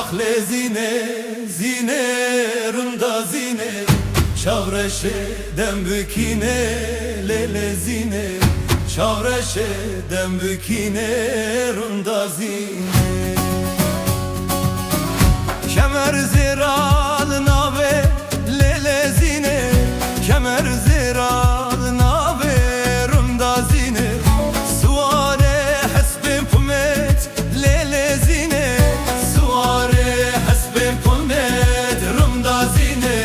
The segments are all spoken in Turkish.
Ahle zine, zine, runda zine, çavreşe dembükine, lele zine, çavreşe dembükine, runda zine. Kemer ziral nave, lele zine, kemer ziral nave, runda zine, suare hasbim pumet, lele zine, suare hasbim pumet, runda zine,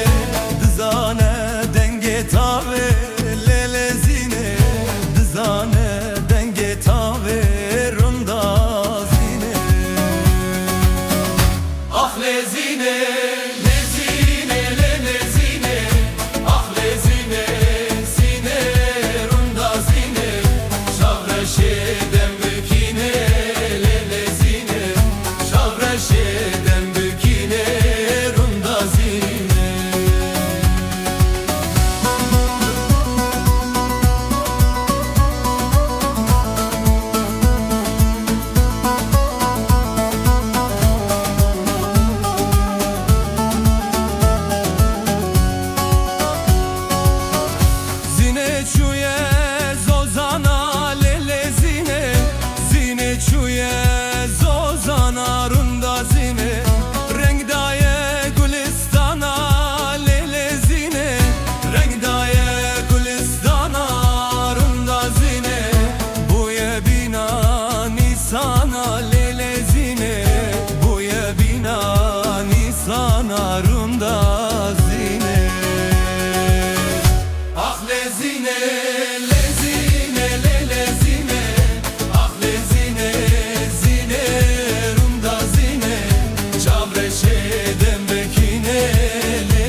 dizane denge tave, lele zine, dizane denge tave, runda zine. Ah lezine, lezine, lezine, ah lezine, zine, runda zine, şavreşe dembükine, lezine, şavreşe dembükine, runda zine. Zine çuye zozana, lele zine, zine çuye zozana, runda zine, renk daye gulistana, lele zine, renk daye gulistana, runda zine, buye bina nisana, lele zine, buye bina nisana, runda zine. Ah lezine, lezine, lezine, ah lezine, zine, runda zine, çavreşe dembekine,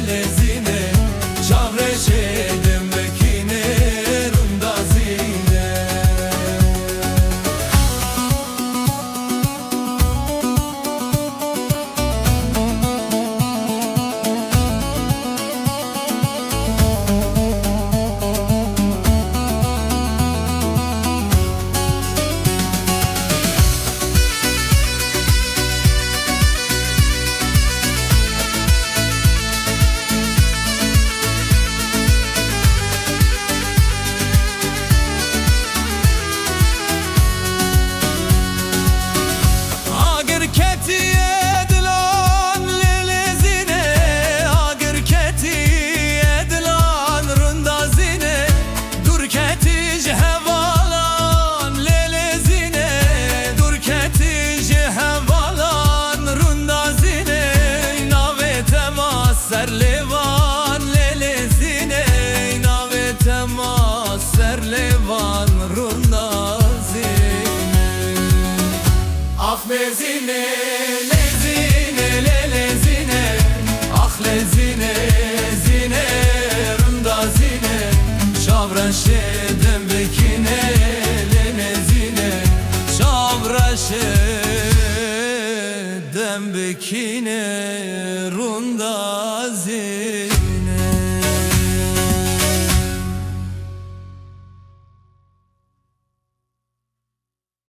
lezine, çavreşe dembekine, runda zine. Agır ketiye dilan, lele zine, agır ketiye dilan, runda zine, dur ketij hevalan, lele zine, dur ketij hevalan, runda zine, nave temas serlevan, lele zine, nave temas serlevan, runda zine. Ah lezine, lezine, lezine, ah lezine, zine, runda zine, şavreşe dembekine, lezine, şavreşe dembekine, runda